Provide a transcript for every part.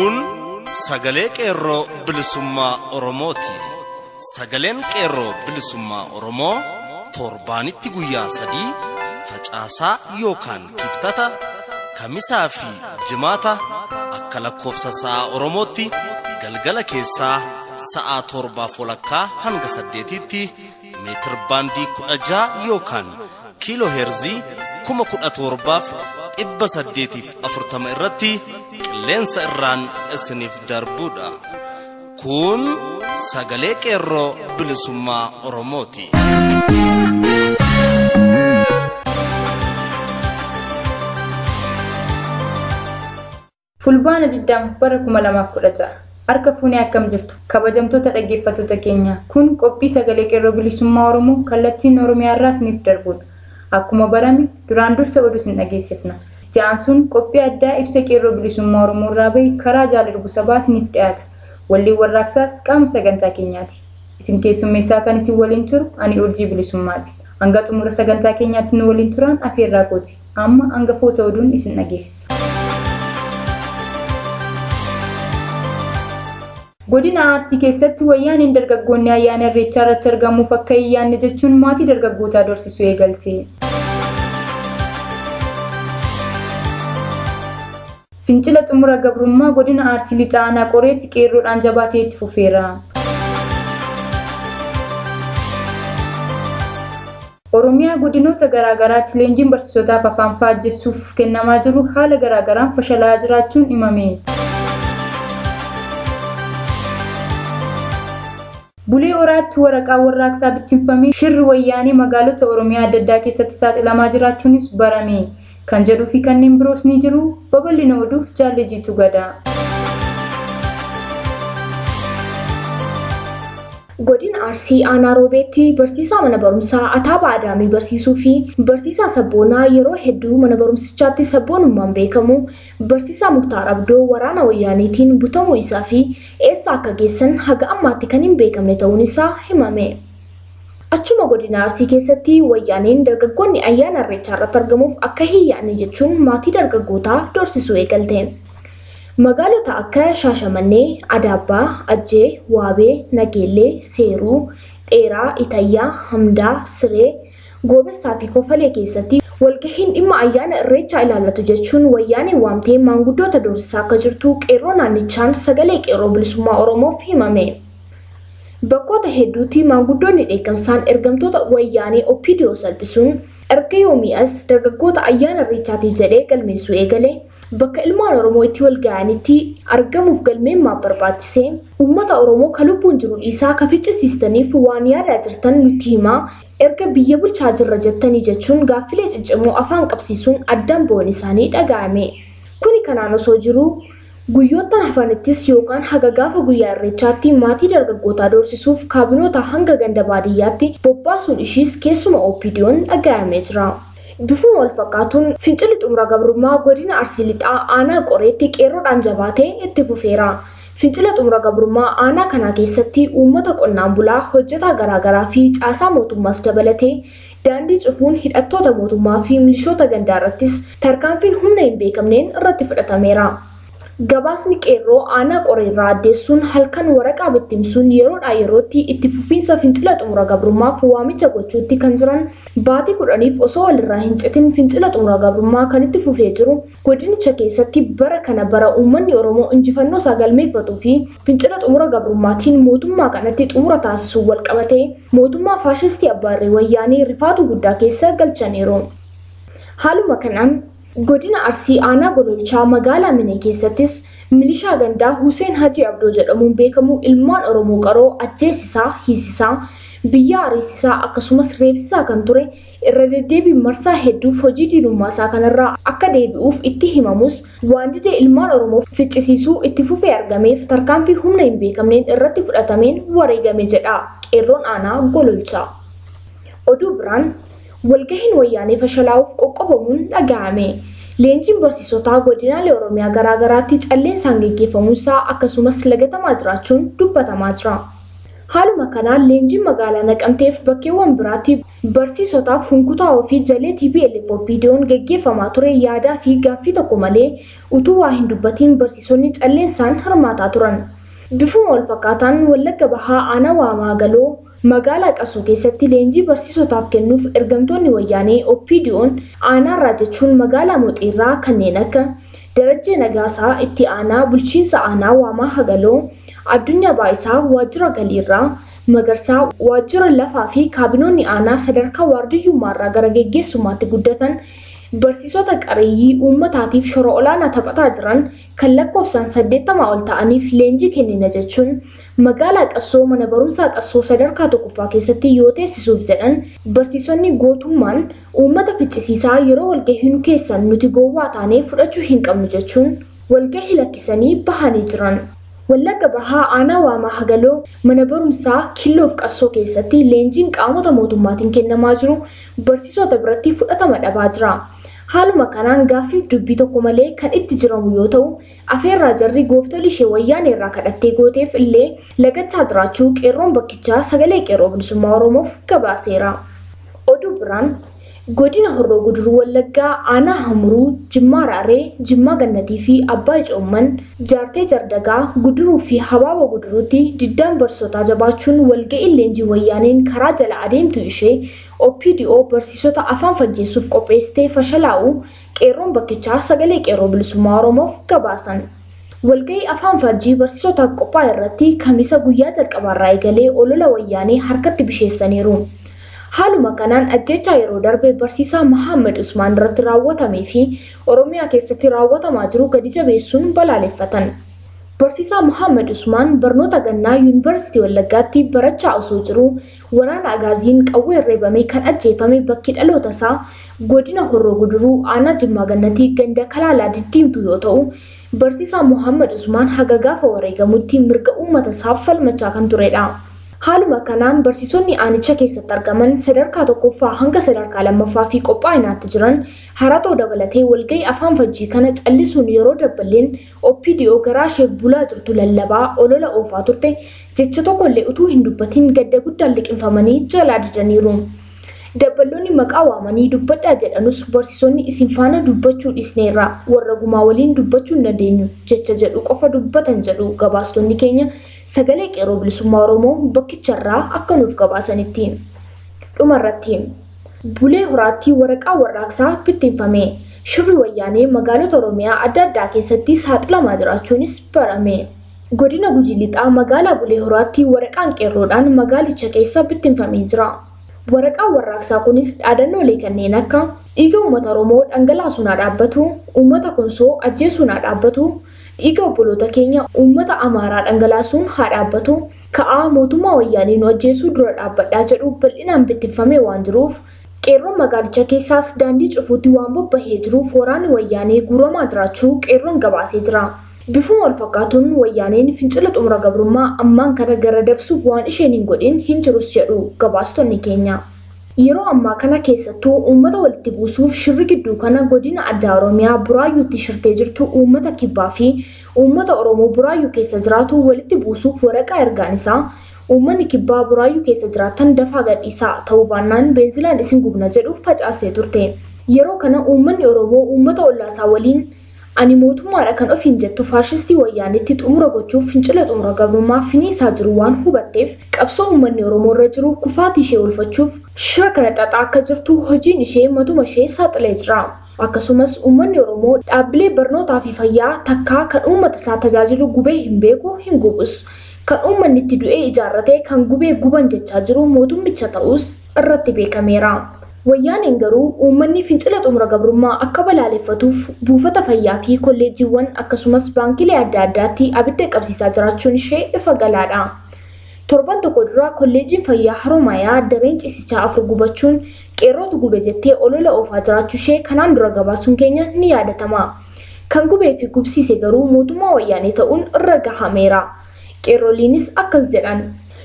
Kun sagalee qeerroo bilisummaa Oromooti. Sagaleen qeerroo bilisummaa Oromoo torbaanitti guyyaa 3 facaasaa yookaan kibxata kamisaa fi jimaata akka lakkoofsa sa'a Oromootti galgala keessaa sa'a 7:00 hanga 8tti meetir baandii 16 yookaan kiiloo heerzii 17,840 irratti qilleensa irraan isiniif darbuudha. Kun sagalee qeerroo bilisummaa Oromooti. Fulbaana 20 bara 2016 harka fuunee akkam jirtu kabajamtoota dhaggeeffattoota keenya kun qophii sagalee qeerroo bilisummaa Oromoo kallattiin Oromiyaa irraa isiniif darbuudha. Akkuma barame duraan dursa oduu isin dhageessifna. Jaansuun qophii addaa ibsa qeerroo bilisummaa Oromoo irraa bahe karaa jaalaluu sabaa isiniif dhiyaata. Wallee warraaqsaas qaama sagantaa keenyaati. Isin keessummeessaa kan isin waliin turu ani urjii bilisummaati. Hanga xumura sagantaa keenyaatti nu waliin turan afeerraa kooti. Amma hangafoota oduun isin dhageessisa. Godina Arsii keessatti wayyaaniin dargaggoonni ayyaana Irreechaa irratti argamuuf akka ayyaanne jechuun maatii dargaggootaa dorsisuu eegalte. Fincila xumura gabrummaa godina Arsii lixaa aanaa Qoreetti qeerroodhaan jabaatee itti fufeera. Oromiyaa godinoota garaagaraatti leenjiin barsiisotaaf afaan faajjessuuf kennamaa jiru haala garaagaraan fashalaa jiraachuun himame. Bulee Horaatti waraqaa warraaqsaa bittinfamee shirri wayyaanii magaalota Oromiyaa adda addaa keessatti saaxilamaa jiraachuunis barame. Kan jedhuu fi kanneen biroos ni jiru. Babal'ina oduuf jaallejiitu gada. Godina Arsii aanaa Roobeetti barsiisaa mana barumsaa Ataabaa Adaamii barsiisuu fi barsiisaa sabboonaa yeroo hedduu mana barumsichaatti sabboonummaan beekamu barsiisaa Muktaar Abdoo waraana wayyaaniitiin butamuu isaa fi eessa akka geessan haga ammaatti kan hin beekamne ta'uun isaa himame. Achuma godina Arsii keessatti wayyaaniin dargaggoonni ayyaana Irreechaa irratti argamuuf akka hin yaadne jechuun maatii dargaggootaa dorsisuu eegalte. Magaalota akka Shaashamannee, Adaabbaa, Ajjee, Waabee, Nageellee, Seeruu, Dheeraa, Itayyaa, Hamdaa, Siree, Goobessaa fi Kofalee keessatti walgahiin dhimma ayyaana Irreechaa ilaallatu jechuun wayyaaniin waamtee maanguddoota dorsisaa akka jirtu qeerroo naannichaan sagalee qeerroo bilisummaa Oromoof himame. Bakkoota hedduutti maanguddoonni dheekkamsaan ergamtoota wayyaanii Oppidiyoo salphisuun erga yoomii as dargaggoota ayyaana Irreechaatiif jedhee galmeessuu eegale. Bakka ilmaan Oromoo itti wal ga'anitti argamuuf galmeen maaf barbaachise uummata Oromoo kan lubbuun jiru dhiisaa ka ficcisiistaniif waan yaadaa jirtan nutti himaa erga biyya bulchaa jirra jettanii jechuun gaaffilee ciccimoo afaan qabsiisuun addaan bu'uun isaanii dhaga'ame. Kuni kanaan osoo jiru guyyoottan hafanittis yookaan haga gaafa guyyaa Irreechaatti maatii dargaggootaa dorsisuuf kaabinoota hanga ganda baadiyyaatti bobbaasuun ishiis keessuma Oppidiyoon dhaga'amee jira. Bifuma wal fakkaatuun fincilli xumura gabrummaa godina Arsii lixaa aanaa Qoreetti qeerroodhaan jabaatee itti fufeera. Fincila xumura gabrummaa aanaa kanaa keessatti uummata qonnaan bulaa hojjetaa garaagaraa fi caasaa mootummaas dabalatee daandii cufuun hidhattoota mootummaa fi milishoota gandaa irrattis tarkaanfiin humna hin beekamneen irratti fudhatameera. Gabaasni qeerroo aanaa Qoreerraa addeessuun halkan waraqaa bittimsuun yeroodhaa yerootti itti fufiinsa fincila xumura gabrummaaf waamicha gochuutti kan jiran baatii 10f osoo walirraa hin citin fincila xumura gabrummaa kan itti fufee jiru godinicha keessatti bara kana bara uummanni Oromoo injifannoo isaa galmeeffatuu fi fincila xumura gabrummaatiin mootummaa kanatti xumura taasisuun wal qabatee mootummaa faashistii Abbaarree Wayyaanii rifaatu guddaa keessa galchaniiru. Haaluma kanaan godina Arsii aanaa Gololchaa magaalaa Minee keessattis milishaa gandaa Huseen Haji Abdoo jedhamuun beekamu ilmaan Oromoo qaroo ajjeesisaa, hiisisaa, biyya ariisisaa akkasumas reebsisaa kan ture irra deddeebiin marsaa hedduuf hojii diinummaa isaa kanarraa akka deebi'uuf itti himamus waan didee ilmaan Oromoo ficcisiisuu itti fufee argameef tarkaanfii humna hin beekamneen irratti fudhatameen wareegame jedha qeerroon aanaa Gololchaa. Oduu biraan walgahiin wayyaanee fashalaa'uuf qoqqobamuun dhaga'ame. Leenjiin barsiisotaa godinaalee Oromiyaa garaagaraatti calleensaan geggeeffamuusaa akkasumas lagatamaa jiraachuun dubbatamaa jira. Haaluma kanaan leenjiin magaalaa Naqamteef bakkeewwan biraatti barsiisotaaf hunkutaa ofii jalee TPLF OPDO'n gaggeeffamaa ture yaadaa fi gaaffii tokko malee utuu waa hin dubbatiin barsiisonni calleensaan hirmaataa turan. Bifuma wal fakkaataan Wallagga Bahaa aanaa Waamaa Galoo magaalaa Qassoo keessatti leenjii barsiisotaaf kennuuf ergamtoonni wayyaanee OPDO'n aanaarraa jechuun magaalaa Mooxeerraa kanneen akka Darajjee Nagaasaa itti aanaa bulchiinsa aanaa Waamaa Galoo, Addunyaa Baayisaa waajjira galiirraa, Magarsaa waajjira lafaa fi kaabinoonni aanaa sadarkaa waardiyyummaarraa gara geggeessummaatti guddatan barsiisota qareeyyii uummataatiif shora olaanaa taphataa jiran kan lakkoofsaan 80 ol ta'aniif leenjii kennina jechuun magaalaa Qassoo mana barumsaa Qassoo sadarkaa tokkoffaa keessatti yoo teessisuuf jedhan barsiisonni gootummaan uummata ficcisiisaa yeroo walgahii nu keessan nuti gowwaa taanee fudhachuu hin qabnu jechuun walgahii lakkisanii bahanii jiran. Wallagga Bahaa aanaa Waamaa Galoo mana barumsaa Killoof Qassoo keessatti leenjiin qaamota mootummaatiin kennamaa jiru barsiisota biratti fudhatama dhabaa jira. Haaluma kanaan gaaffiif dubbii tokko malee kan itti jiramu yoo ta'u, afeerraa jarri gooftolii ishee wayyaanee irraa kadhattee gooteef illee lagachaa jiraachuu qeerroon bakkichaa sagalee qeerroo bilisummaa Oromoof gabaaseera. Oduu biraan godina Horroo Guduruu Wallaggaa aanaa Hamuruu, Jimmaa Raaree, Jimmaa Gannatii fi Abbaa Coomman, Jaartee Jardagaa, Guduruu fi Habaaba Guduruutti diddaan barsiisotaa jabaachuun walga'ii leenjii wayyaaneen karaa jala adeemtu ishee OPDO barsiisota afaan fajjeessuuf qopheessitee fashalaa'u qeerroon bakkichaa sagalee qeerroo bilisummaa Oromoof gabaasan. Walga'ii afaan fajjii barsiisotaaf qophaa'e irratti kamisa guyyaa jalqabaarraa eegalee olola wayyaanee harkatti bisheessaniiru. Haaluma kanaan ajjechaa yeroo darbe barsiisaa Muhammad Usmaan irratti raawwatamee fi Oromiyaa keessatti raawwatamaa jiru gadi jabeessuun balaaleffatan. Barsiisaa Muhammad Usmaan barnoota gannaa Yuunivarsiitii Wallaggaatti barachaa osoo jiru waraana agaaziin qawwee reebamee kan ajjeefame bakki dhaloota isaa godina Horroo Guduruu aanaa Jimmaa Gannatii ganda Kalaalaa Diddiimtuu yoo ta'u, barsiisaa Muhammad Usmaan haga gaafa wareegamutti mirga uummata isaaf falmachaa kan turedha. Haaluma kanaan barsiisonni aanicha keessatti argaman sadarkaa tokkoffaa hanga sadarkaa lammaffaa fi qophaa'inaatti jiran haratoo dabalatee walga'ii afaan fajjii kana callisuun yeroo dabballeen OPDO garaa isheef bulaa jirtu lallabaa olola oofaa turte jecha tokkollee utuu hin dubbatiin gadda guddaan liqinfamanii jalaa didaniiru. Dabballoonni maqaa waamanii dubbadhaa jedhanus barsiisonni isin faana dubbachuu dhisneerra warra gumaa waliin dubbachuu hin dandeenyu jecha jedhu qofa dubbatan jedhu gabaastonni keenya sagalee qeerroo bilisummaa Oromoo bakkicharraa akka nuuf gabaasanitti. Dhumarratti Bulee Horaatti waraqaa warraaqsaa bittinfame. Shirri wayyaanee magaalota Oromiyaa adda addaa keessatti saaxilamaa jiraachuunis barame. Godina Gujii Lixaa magaalaa Bulee Horaatti waraqaan qeerroodhaan magaalicha keessa bittinfamee jira. Waraqaan warraaqsaa kunis dhaadannoolee kanneen akka dhiiga uummata Oromoo dhangalaasuun haa dhaabbatu, uummata Konsoo ajjeesuun haa dhaabbatu, dhiiga obboloota keenya uummata Amaaraa dhangalaasuun haa dhaabbatu, ka'aa mootummaa wayyaanee nu ajjeesuu dura dhaabbadhaa jedhu bal'inaan bittinfamee waan jiruuf qeerroon magaalicha keessaas daandii cufuutti waan bobbahee jiruuf waraanni wayyaanee guuramaa jiraachuu qeerroon gabaasee jira. Bifuma wal fakkaatuun wayyaaneen fincila xumura gabrummaa ammaan kana gara dabsuuf waan isheen hin godhin hin jirus jedhu gabaastonni keenya. Yeroo ammaa kana keessattuu uummata walitti buusuuf shirri gidduu kana godina addaa Oromiyaa Buraayyuutti shirtee jirtu uummata Kibbaa fi uummata Oromoo Buraayyuu keessa jiraatu walitti buusuuf waraqaa ergaan isaa uummanni Kibbaa Buraayyuu keessa jiraatan dafaa gadhiisaa ta'uu baannaan beenzilaan isin gubna jedhu facaasee turte. Yeroo kana uummanni Oromoo uummata ollaasaa waliin ani mootummaadha kan ofiin jettu faashistii wayyaanitti xumura gochuuf fincila xumura gabrummaa finiisaa jiru waan hubatteef qabsoo uummanni Oromoo irra jiru kufaatii ishee oolfachuuf shira kana xaxaa akka jirtu hojiin ishee matuma ishee saaxilee jira. Akkasumas uummanni Oromoo dhaabbilee barnootaa fi fayyaa takkaa kan uummata isaa tajaajilu gubee hin beeku hin gubus. Kan uummanni itti du'ee ijaarratee kan gubee guban jechaa jiru mootummicha ta'us irratti beekameera. Wayyaaneen garuu uummanni fincila xumura gabrummaa akka balaaleffatuuf buufata fayyaa fi kolleejiiwwan akkasumas baankilee adda addaatti abidda qabsiisaa jiraachuun ishee ifa galaadha. Torban tokko dura kolleejiin fayyaa Haroomayaa dareen ciisichaa 4 gubachuun qeerrootu gube jettee olola oofaa jiraachuu ishee kanaan dura gabaasuun keenya ni yaadatama. Kan gubee fi gubsiise garuu mootummaa wayyaanee ta'uun irra gahameera. Qeerroliinis akkas jedhan.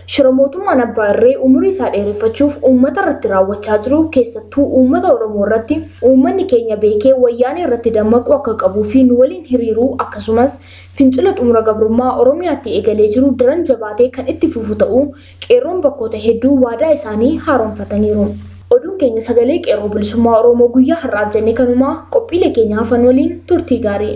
shira mootummaan abbaa irree umurii isaa dheereffachuuf uummata irratti raawwachaa jiru keessattuu uummata Oromoo irratti uummanni keenya beekee wayyaanee irratti dammaquu akka qabuu fi nu waliin hiriiruu akkasumas fincila xumura gabrummaa Oromiyaatti eegalee jiru daran jabaatee kan itti fufu ta'uu qeerroon bakkoota hedduu waadaa isaanii haaromfataniiru. Oduun keenya sagalee qeerroo bilisummaa Oromoo guyyaa har'aaf jenne kanumaa qophiilee keenya hafan waliin turtii gaarii.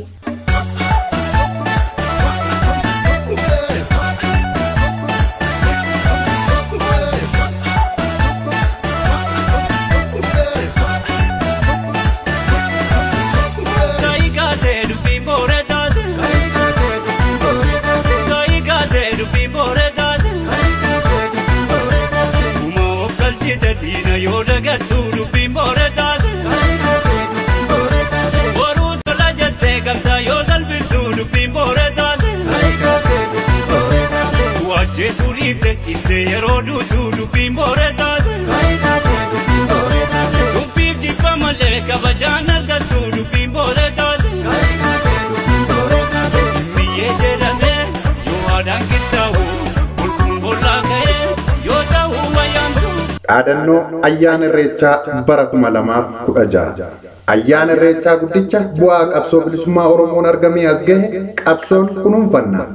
Dhaadannoo ayyaana irreechaa bara 2016. Ayyaana irreechaa guddicha bu'aa qabsoo bilisummaa Oromoon argamee as gahe qabsoon kunuunfanna.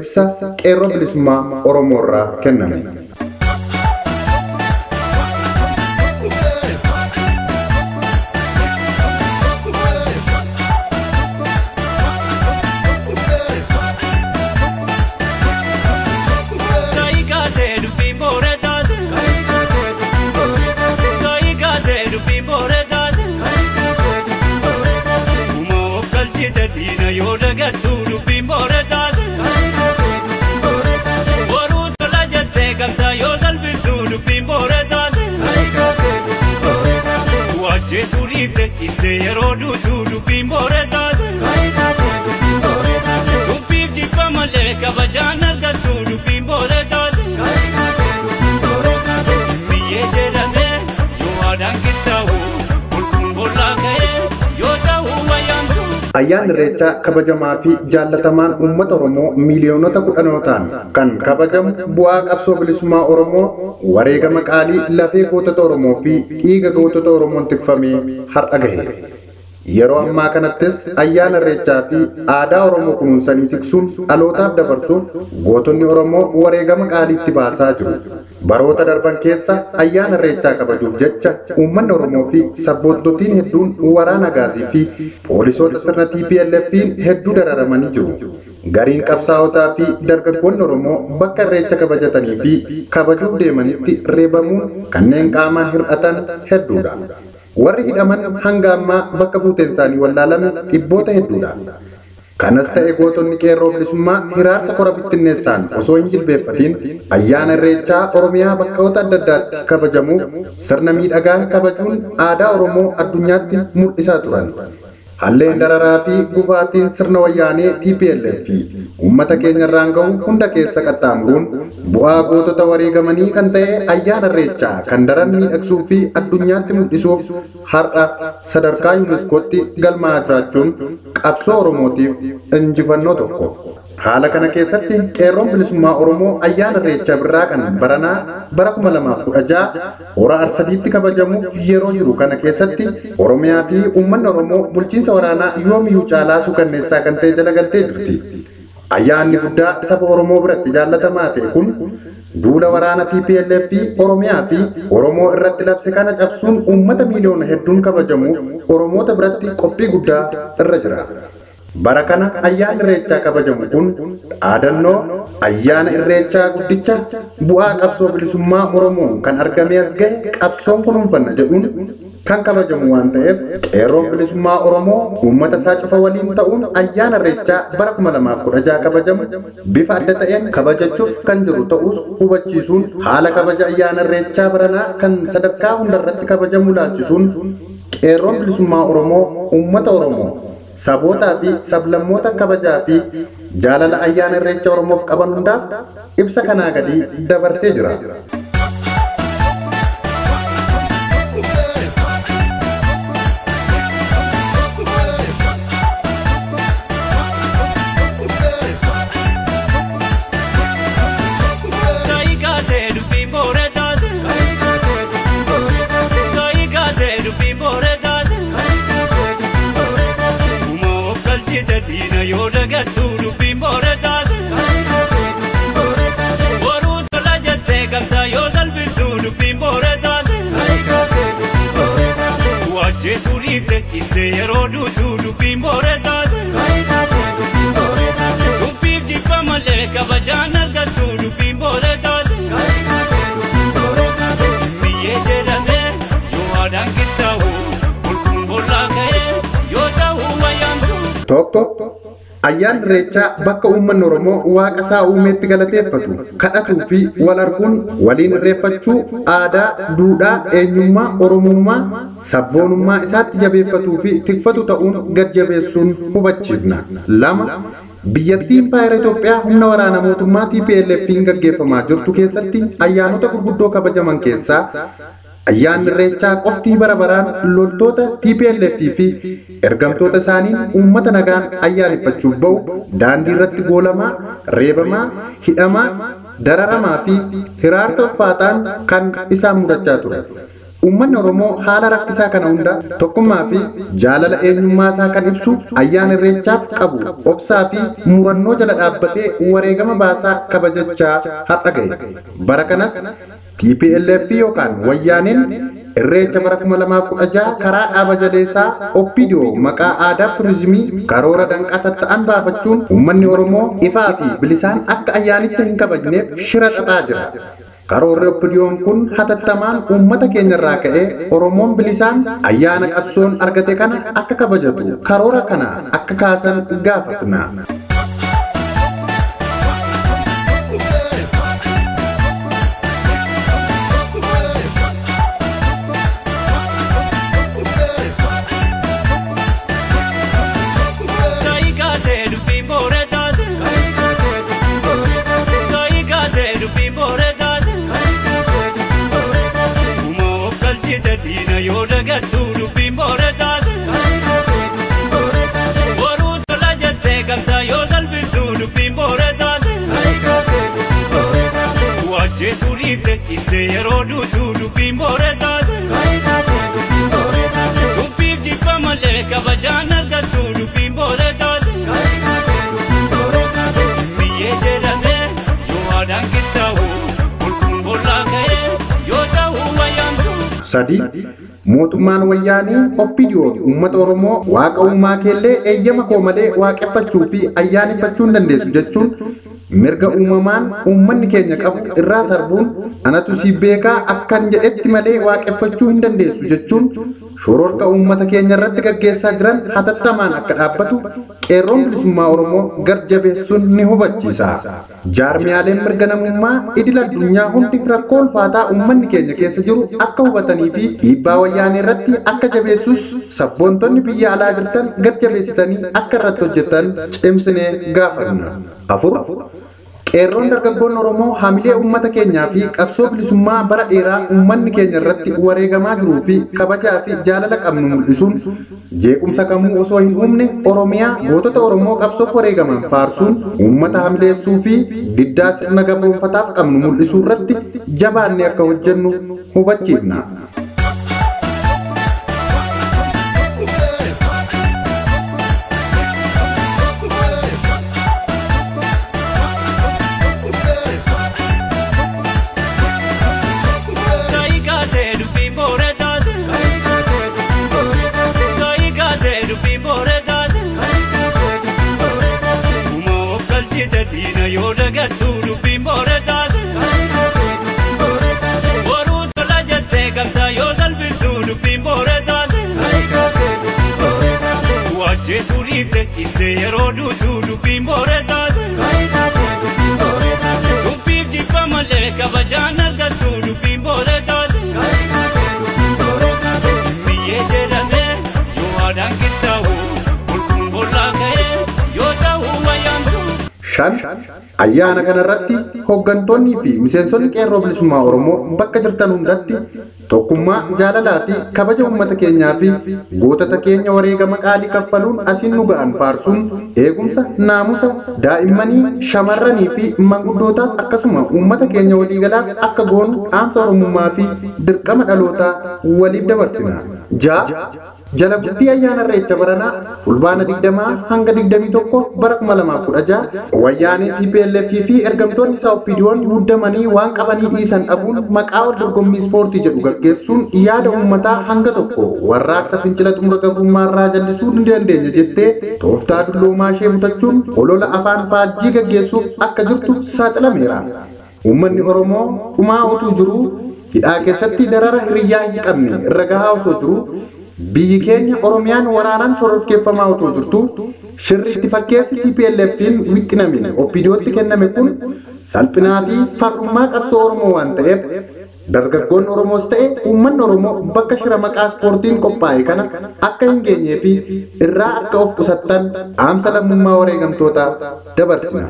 Ibsa qeerroo bilisummaa Oromoo irraa kenname. Ayyaanni irreechaa kabajamaa fi jaallatamaan uummata Oromoo miiliyoonota kudhanootaan kan kabajamu bu'aa qabsoo bilisummaa Oromoo wareegama qaalii lafee gootota Oromoo fi dhiiga gootota Oromoon tikfamee har'a gahe. Yeroo ammaa kanattis ayyaana irreechaa fi aadaa Oromoo kunuunsanii tiksuun dhalootaaf dabarsuuf gootonni Oromoo wareegama qaaliitti baasaa jiru. Baroota darban keessa ayyaana irreechaa kabajuuf jecha uummanni Oromoo fi sabboontotiin hedduun waraana gaazii fi poolisoota sirna TPLF'n hedduu dararamanii jiru. Gariin qabsaa'otaa fi dargaggoonni Oromoo bakka irreecha kabajatanii fi kabajuuf deemanitti reebamuun kanneen qaamaan hir'atan hedduudha. Warri hidhaman hanga ammaa bakka buuteen isaanii wallaalame dhibboota hedduudha. Kanas ta'e gootonni qeerroo bilisummaa hiraarsa kora bittinneessaan osoo hin jilbeeffatiin ayyaana irreechaa Oromiyaa bakkoota adda addaatti kabajamuuf sirna miidhagaan kabajuun aadaa Oromoo addunyaatti mul'isaa turan. Halleen dararaa fi gufaatiin sirna wayyaanee TPLF uummata keenya irraan gahu hunda keessa qaxxaamuruun bu'aa gootota wareegamanii kan ta'e ayyaana irreechaa kan daran miidhagsuu fi addunyaatti mul'isuuf har'a sadarkaa yuuniskootti galmaa'aa jiraachuun qabsoo Oromootiif injifannoo tokko. Haala kana keessatti qeerroon bilisummaa Oromoo ayyaana irreechaa birraa kan baranaa bara 2016 hora Arsadiitti kabajamuuf yeroo jiru kana keessatti Oromiyaa fi uummanni Oromoo bulchiinsa waraanaa yoomiyyuu caalaa suukanneessaa kan ta'e jala galtee jirti. Ayyaanni guddaa saba Oromoo biratti jaallatamaa ta'e kun duula waraana TPLF Oromiyaa fi Oromoo irratti labse kana cabsuun uummata miiliyoona hedduun kabajamuuf Oromoota biratti qophii guddaa irra jira. Bara kana ayyaana irreechaa kabajamu kun dhaadannoo ayyaana irreechaa guddicha bu'aa qabsoo bilisummaa Oromoo kan argamee as gahe qabsoon kunuunfanna jedhuun kan kabajamu waan ta'eef qeerroon bilisummaa Oromoo uummata isaa cufa waliin ta'uun ayyaana irreechaa bara 2016 kabajamu bifa adda ta'een kabajachuuf kan jiru ta'us hubachiisuun haala kabaja ayyaana irreechaa baranaa kan sadarkaa hundarratti kabajamu laalchisuun qeerroon bilisummaa Oromoo uummata Oromoo sabootaa fi sablammoota kabajaa fi jaalala ayyaana irreecha Oromoof qaban hundaaf ibsa kanaa gadi dabarsee jira. dagattu dubbiin boore taate. Boruu tola jettee gamtaa yoo salphistu dubbiin boore taate. Waajjeesuu dhiitte cittee yeroo duutu dubbiin boore taate. Dubbiif jibba malee kabajaan argattu dubbiin boore taate. Biyyee jedhamee yoo aadaan qixxaawu bulkuun bollaa ka'ee yoo ta'u wayyaantu. Tokko ayyaan irreechaa bakka uummanni Oromoo waaqa isaa uumeetti galateeffatu kadhatuu fi wal arguun waliin irreeffachuu aadaa, duudhaa, eenyummaa, oromummaa, sabboonummaa isaatti jabeeffatuu fi tikfatu ta'uun gad jabeessuun hubachiifna. Lama biyyattiin Impaayera Itoophiyaa humna waraana mootummaa TPLF'n gaggeeffamaa jirtu keessatti ayyaanota gurguddoo kabajaman keessaa ayyaanni irreechaa qoftii bara baraan loltoota TPLF fi ergamtoota isaaniin uummata nagaan ayyaaneffachuuf ba'u daandii irratti goolamaa, reebamaa, hidhamaa, dararamaa fi hiraarsa ulfaataan kan isaan mudachaa ture. Uummanni Oromoo haala rakkisaa kana hunda tokkummaa fi jaalala eenyummaa isaa kan ibsu ayyaana irreechaaf qabu obsaa fi murannoo jala dhaabbatee wareegama baasaa kabajachaa har'a gahe. Bara kanas TPLF yookaan wayyaaneen irreecha bara 2016 karaa dhaaba jaleessaa OPDO maqaa aadaa turizimii karoora danqaa ta'an baafachuun uummanni Oromoo ifaa fi bilisaan akka ayyaanicha hin kabajneef shira xaxaa jira. Karoorri OPDO'n kun hatattamaan uummata keenyarraa ka'ee Oromoon bilisaan ayyaana qabsoon argate kana akka kabajatu karoora kana akka kaasan gaafatna. Yeroo duutu dubbiin boore taate. Dubbiif jibba malee kabajaan argattu dubbiin boore taate. Biyyee jedhamee yoo aadaan qixxaawu bulkuun bollaa ka'ee yoo ta'u wayyaantu. Sadi mootummaan wayyaanii OPDO uummata Oromoo waaqa uumaa keellee eeyyama koo malee waaqeffachuu fi ayyaaneffachuu hin dandeessu jechuun mirga uumamaan uummanni keenya qabu irraa sarbuun anatu si beekaa akkan jedhetti malee waaqeffachuu hin dandeessu jechuun shororka uummata keenya irratti gaggeessaa jiran hatattamaan akka dhaabbatu qeerroon bilisummaa Oromoo gad jabeessuun ni hubachiisa. Jaarmiyaaleen mirga namummaa idil addunyaa hundi rakkoo ulfaataa uummanni keenya keessa jiru akka hubatanii fi dhiibbaa wayyaanee irratti akka jabeessus sabboontonni biyya alaa jirtan gad jabeessitanii akka irratti hojjetan cimsinee gaafanna. Afur qeerroon dargaggoon Oromoo hamilee uummata keenyaa fi qabsoo bilisummaa bara dheeraa uummanni keenya irratti wareegamaa jiruu fi kabajaa fi jaalala qabnu mul'isuun jeequmsa kamuu osoo hin uumne Oromiyaa gootota Oromoo qabsoof wareegaman faarsuun uummata hamileessuu fi diddaa sirna gabroonfataaf qabnu mul'isuu irratti jabaannee akka hojjennu hubachiifna. Yeroo duutu dubbiin boore taate. Dubbiif jibba malee kabajaan argattu dubbiin boore taate. Biyyee jedhamee yoo aadaan qixxaawu bulkuun bollaa ka'ee yoo ta'u wayyaantu. Shan ayyaana kanarratti hooggantoonnii fi miseensonni qeerroo bilisummaa Oromoo bakka jirtan hundatti tokkummaa jaalalaa fi kabaja uummata keenyaa fi gootota keenya wareegama qaalii kaffaluun asiin nu ga'an faarsuun eegumsa naamusa daa'immanii shamarranii fi manguddootaaf akkasuma uummata keenya waliigalaaf akka goonu dhaamsa oromummaa fi dirqama dhalootaa waliif dabarsina. Jala bultii ayyaana irreecha baranaa fulbaana 20 hanga 21 bara 2016 wayyaanee TPLF fi ergamtoonni isaa OPDO'n muddamanii waan qabanii dhiisan dhabuun maqaa wal dorgommii ispoortii jedhu gaggeessuun yaada uummataa hanga tokko warraaqsa fincila xumura gabrummaarraa jallisuu ni dandeenya jettee tooftaa dulloomaa ishee mutachuun olola afaan faajjii gaggeessuuf akka jirtu saaxilameera. Uummanni Oromoo dhumaa utuu jiruu hidhaa keessatti darara hiriyyaa hin qabne irra gahaa osoo jiruu biyyi keenya Oromiyaan waraanaan shororkeeffamaa otoo jirtu shirri itti fakkeessi TPLF'n wixxiname OPDO'tti kenname kun salphinaa fi farrummaa qabsoo Oromoo waan ta'eef dargaggoonni Oromoos ta'e uummanni Oromoo bakka shira maqaa ispoortiin qophaa'e kana akka hin geenyee fi irraa akka of qusattan dhaamsa lammummaa wareegamtootaa dabarsina.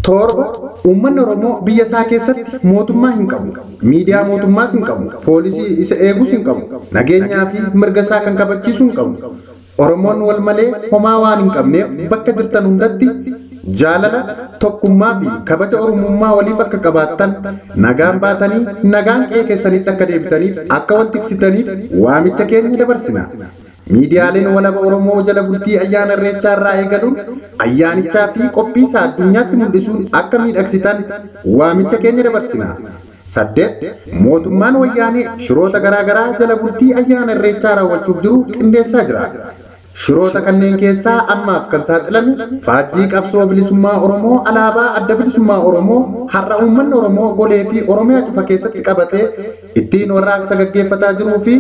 Torba uummanni Oromoo biyya isaa keessatti mootummaa hin qabu, miidiyaa mootummaas hin qabu, poolisii isa eegus hin qabu, nageenyaa fi mirga isaa kan kabachiisu hin qabu. Oromoon wal malee homaa waan hin qabneef bakka jirtan hundatti jaalala tokkummaa fi kabaja Oromummaa waliif akka qabaattan nagaan baatanii nagaan qe'ee keessanitti akka deebitaniif akka wal tiksitaniif waamicha keenya dabarsina. Miidiyaaleen walaba Oromoo jala bultii ayyaana irreechaa irraa eegaluun ayyaanichaa fi qophii isaa addunyaatti mul'isuun akka miidhagsitan waamicha keenya dabarsina. 8 mootummaan wayyaanee shiroota garaagaraa jala bultii ayyaana irreechaa raawwachuuf jiru qindeessaa jira. Shiroota kanneen keessaa ammaaf kan saaxilame faajjii qabsoo bilisummaa Oromoo alaabaa adda bilisummaa Oromoo har'a uummanni Oromoo golee fi Oromiyaa cufa keessatti qabatee ittiin warraaqsa gaggeeffataa jiruu fi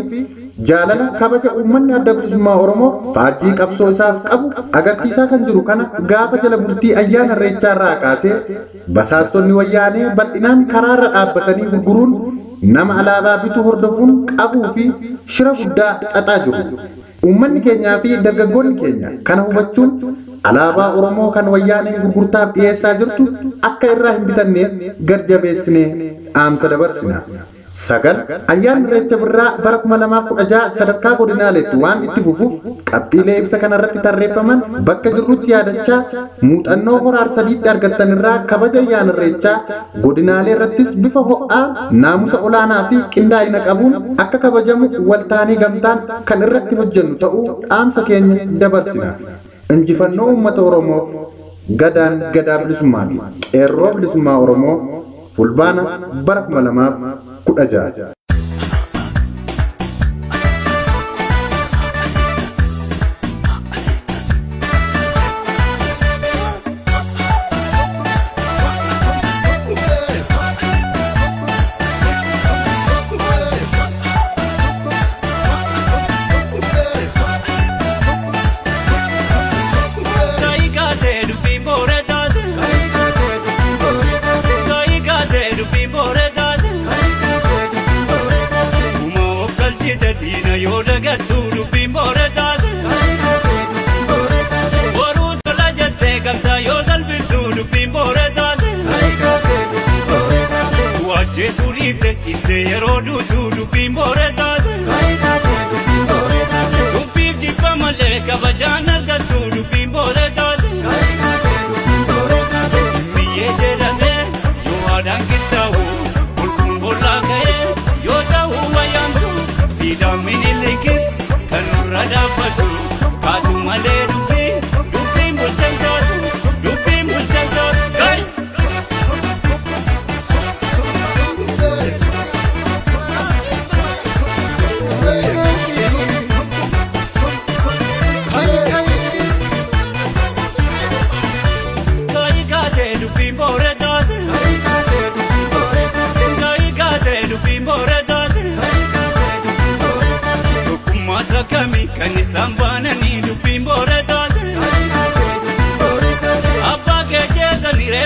jaalala kabaja uummanni adda bilisummaa Oromoo faajjii qabsoo isaaf qabu agarsiisaa kan jiru kana gaafa jala bultii ayyaana irreechaa irraa kaasee basaastonni wayyaanee bal'inaan karaarra dhaabbatanii gurguruun nama alaabaa bituu hordofuun qabuu fi shira guddaa xaxaa jiru. Uummanni keenyaa fi dargaggoonni keenya kana hubachuun alaabaa Oromoo kan wayyaaneen gurgurtaaf dhiyeessaa jirtu akka irraa hin bitanneef garjabeessinee dhaamsa dabarsina. 9 ayyaanni irreecha birraa bara 2016 sadarkaa godinaaleetti waan itti fufuuf qabxiilee ibsa kanarratti tarreeffaman bakka jirrutti yaadachaa muuxannoo horaar sadiitti argattan irraa kabaja ayyaana irreechaa godinaalee irrattis bifa ho'aa naamusa olaanaa fi qindaa'ina qabuun akka kabajamu waltaanii gamtaan kan irratti hojjennu ta'uu dhaamsa keenya dabarsina. Injifannoo uummata Oromoof gadaan gadaa bilisummaati. Qeerroo bilisummaa Oromoo fulbaana bara 2016.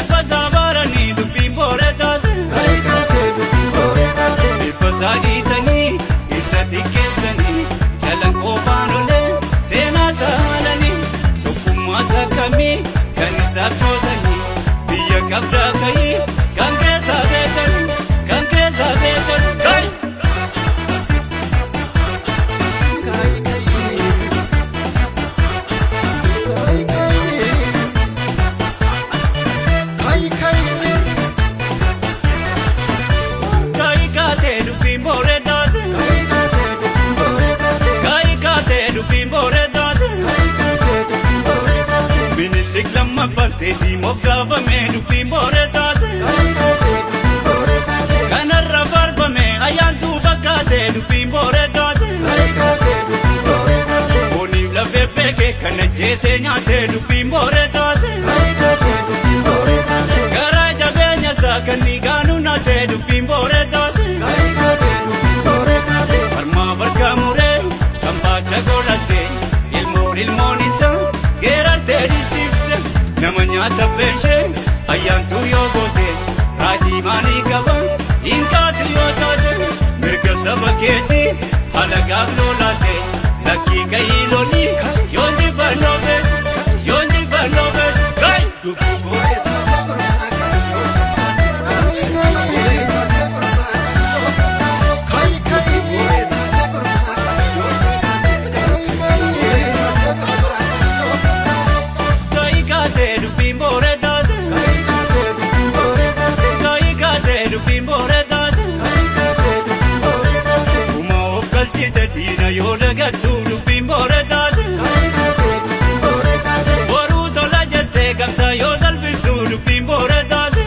reeffa saabaaranii dubbiin booree taate. Reeffa saadhiitanii isa xiqqeessanii jalan qofaan olee seenaa saalanii tokkummaa sakkamii kan isaaf jootanii biyya qabdaa ka'ii kan keessaa beekanii kan keessaa beekanii. Lama bante di mogaba me dupi more taate. Kanarra barba me ayantu bakate dupi more taate. Oni la bebe ke kana jese nyaate dupi more taate. Gara jabenya sa kani ganu na te dupi more taate. Arma barka mure kamba chagolate ilmo nisa gerarte di namanya tapeshe ayantu yogote rajimani gaba inkati yotote mirga sabaketi halaga lolate lakki kailoni yondi banobe kai dubu yola gatu dubbiin booree taate. Boruu tola jettee gamtaa yoo salphistu dubbiin booree taate.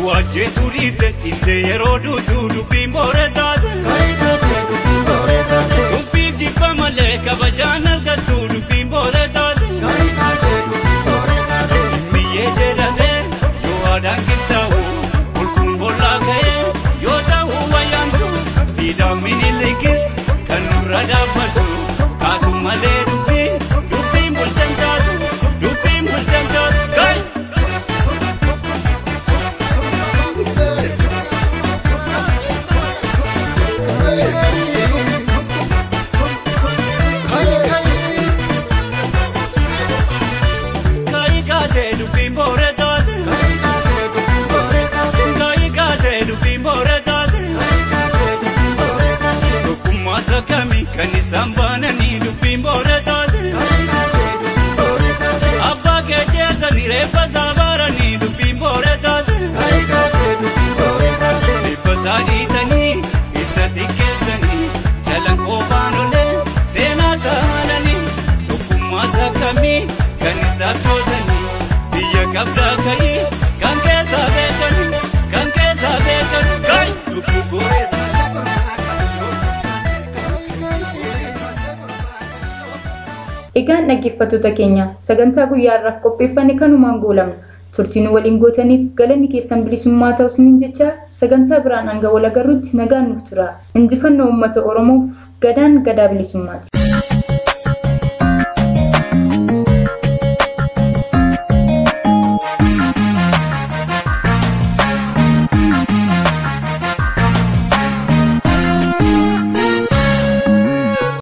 Waajjeesuu dhiitte cittee yeroo duutu dubbiin booree taate. Dubbiif jibba malee kabajaan argattu dubbiin booree taate. Biyyee jedhamee yoo aadaan qixxaawu bulkuun bollaa ka'ee yoo ta'u wayyaantu. Sidaamini likis kan nurra dhaabbatu kaatu malee dubbiin bulchan taatu kai. Kai kaate dubbiin booree taate. Kai kaate dubbiin booree taate. Sakami kan isaan baananii dubbiin booree taate. Abbaa keecheessanii reeffa saabaaranii dubbiin booree taate. Reeffa saadhiitanii isa xiqqeessanii jalan qofaan olee seenaa saalanii tokkummaa sakkamii kan isaaf jootanii biyya qabdaa ka'ii kan keessaa beekanii kan keessaa beekanii. Kai dubbii booree taate. Egaan dhaggeeffattoota keenya sagantaa guyyaa har'aaf qopheeffanne kanumaan goolabna. Turtiin waliin gootaniif galanni keessan bilisummaa ta'u isiniin jecha sagantaa biraan hanga wal agarruutti nagaan nuuf tura. Injifannoo uummata Oromoof gadaan gadaa bilisummaati.